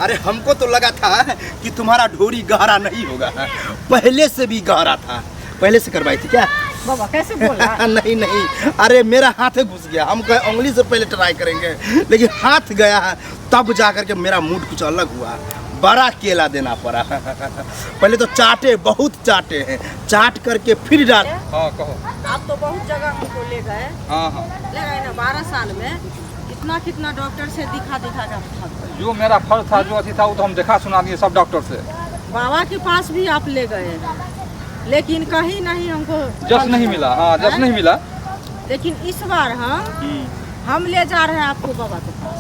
अरे हमको तो लगा था कि तुम्हारा ढोरी गहरा नहीं होगा, पहले से भी गहरा था। पहले से करवाई थी क्या? बाबा कैसे बोला? नहीं नहीं, अरे मेरा हाथ घुस गया। हम कहे उंगली से पहले ट्राई करेंगे, लेकिन हाथ गया तब जा करके मेरा मूड कुछ अलग हुआ। बड़ा केला देना पड़ा। पहले तो चाटे, बहुत चाटे हैं, चाट करके फिर डाल। हाँ कहो। आप तो बहुत जगह हमको ले गए। हाँ हाँ, ले गए ना 12 साल में, कितना डॉक्टर से दिखा कर। जो मेरा फर्ज था, जो अथी था, वो तो हम देखा सुना दिए सब डॉक्टर से। बाबा के पास भी आप ले गए, लेकिन कहीं नहीं हमको जस नहीं मिला। हाँ जस नहीं मिला। लेकिन इस बार हम ले जा रहे हैं आपको बाबा के पास।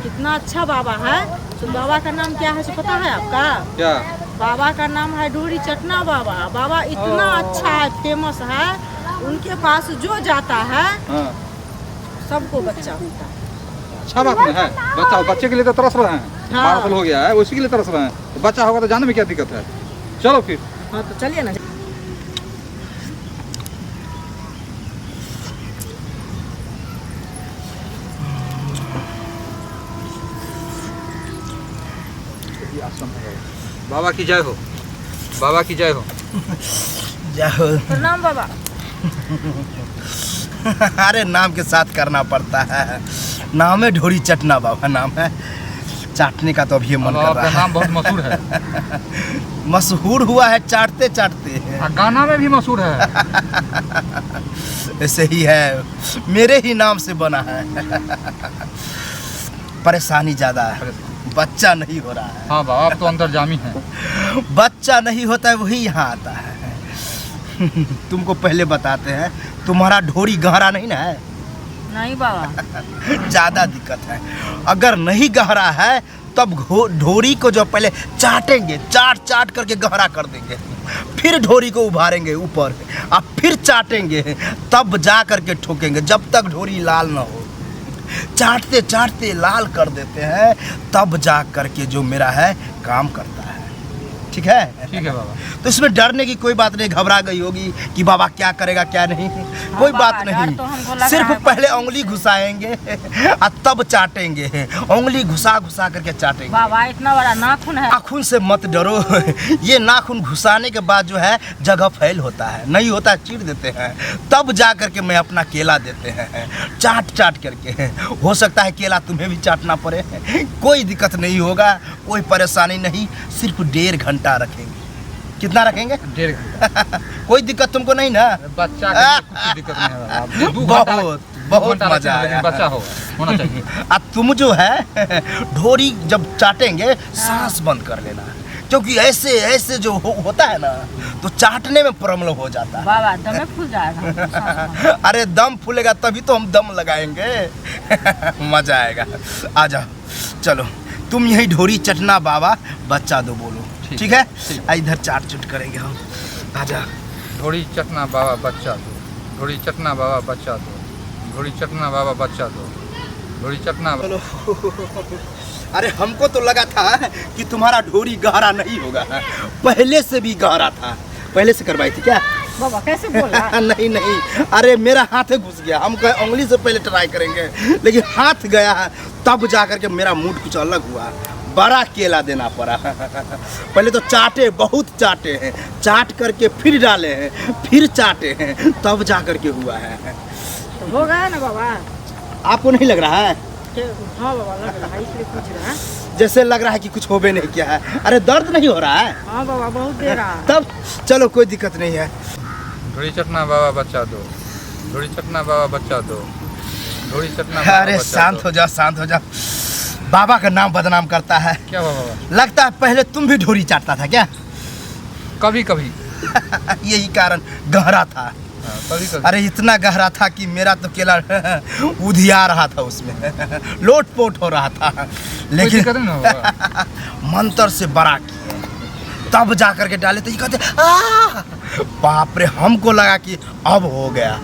कितना अच्छा बाबा है। तो बाबा का नाम क्या है सो पता है आपका? क्या? बाबा का नाम है ढोरी चटना बाबा। बाबा इतना अच्छा है, फेमस है। उनके पास जो जाता है सबको बच्चा होता है। अच्छा बात नहीं है। बच्चे के लिए तो तरस रहे हैं। हाँ। 12 साल हो गया है, उसी के लिए तरस रहे हैं। तो बच्चा होगा तो जाने में क्या दिक्कत है? चलो फिर। हाँ तो चलिए ना। बाबा की जय हो, बाबा की जय हो। जय हो। प्रणाम बाबा। अरे नाम के साथ करना पड़ता है। नाम है ढोरी चटना बाबा, नाम है। चाटने का तो अभी मन कर रहा है। नाम बहुत मशहूर है। मशहूर हुआ है चाटते चाटते। गाना में भी मशहूर है। ऐसे ही है, मेरे ही नाम से बना है। परेशानी ज़्यादा है, बच्चा नहीं हो रहा है। हाँ बाबा, आप तो अंतर्जामी हैं। बच्चा नहीं होता है, वही यहाँ आता है। तुमको पहले बताते हैं, तुम्हारा ढोरी गहरा नहीं ना है? नहीं बाबा। ज़्यादा दिक्कत है। अगर नहीं गहरा है तब ढोरी को जो पहले चाटेंगे, चाट करके गहरा कर देंगे, फिर ढोरी को उभारेंगे ऊपर, अब फिर चाटेंगे, तब जा करके ठोकेंगे। जब तक ढोरी लाल ना हो, चाटते चाटते लाल कर देते हैं, तब जा करके जो मेरा है काम करता है। ठीक है? ठीक है बाबा। तो इसमें डरने की कोई बात नहीं। घबरा गई होगी कि बाबा क्या करेगा क्या नहीं, कोई बात डर तो हमको नहीं। लग सिर्फ रहा है। पहले उंगली घुसाएंगे और तब चाटेंगे। उंगली घुसा करके चाटेंगे। बाबा इतना बड़ा नाखून है। नाखून से मत डरो। ये नाखून घुसाने के बाद जो है जगह फैल होता है, नहीं होता है चीर देते हैं, तब जा करके मैं अपना केला देते हैं चाट करके। हो सकता है केला तुम्हें भी चाटना पड़े, कोई दिक्कत नहीं होगा, कोई परेशानी नहीं। सिर्फ 1.5 घंटा रखेंगे। कितना रखेंगे? 1.5 घंटा। कोई दिक्कत तुमको नहीं ना? बच्चा के लिए कुछ दिक्कत नहीं है बाबा। बहुत मजा आया। बच्चा होना चाहिए। अब तुम जो है ढोरी जब चाटेंगे सांस बंद कर लेना, क्योंकि ऐसे जो होता है ना, तो चाटने में प्रॉब्लम हो जाता है। बाबा दम फूल जाएगा। अरे दम फूलेगा तभी तो हम दम लगाएंगे। मजा आएगा। आ जाओ, चलो तुम यही ढोरी चटना बाबा बच्चा दो बोलो। ठीक है? इधर चाट चुट करेंगे हम। आ जा। ढोरी चटना बाबा बच्चा दो, ढोरी चटना बाबा बच्चा दो, ढोरी चटना बाबा बच्चा दो, ढोरी चटना। चलो। अरे हमको तो लगा था कि तुम्हारा ढोरी गहरा नहीं होगा, पहले से भी गहरा था। पहले से करवाई थी क्या? बाबा कैसे बोला? नहीं नहीं, अरे मेरा हाथ घुस गया। हम कहे उंगली से पहले ट्राई करेंगे, लेकिन हाथ गया तब जा करके मेरा मूड कुछ अलग हुआ। बड़ा केला देना पड़ा। पहले तो चाटे, बहुत चाटे हैं, चाट करके फिर डाले हैं, फिर चाटे हैं, तब जा करके हुआ है। तो हो गया ना बाबा? आपको नहीं लग रहा है? हाँ बाबा लग रहा है, इसलिए पूछ रहे हैं। जैसे लग रहा है कि कुछ होबे नहीं किया है। अरे दर्द नहीं हो रहा है? हाँ बाबा बहुत दे रहा है। तब चलो कोई दिक्कत नहीं है। ढोरी चटना बाबा बच्चा दो, ढोरी चटना बाबा बच्चा दो, ढोरी चटना। अरे शांत हो जाओ, शांत हो जाओ। बाबा का नाम बदनाम करता है। क्या बाबा? लगता है पहले तुम भी ढोरी चाटता था क्या? कभी कभी। यही कारण गहरा था। कभी कभी। अरे इतना गहरा था कि मेरा तो केला उधिया रहा था, उसमें लोट पोट हो रहा था। लेकिन मंत्र से बड़ा किए, तब जा करके डाले तो ये कहते बाप रे, हमको लगा कि अब हो गया।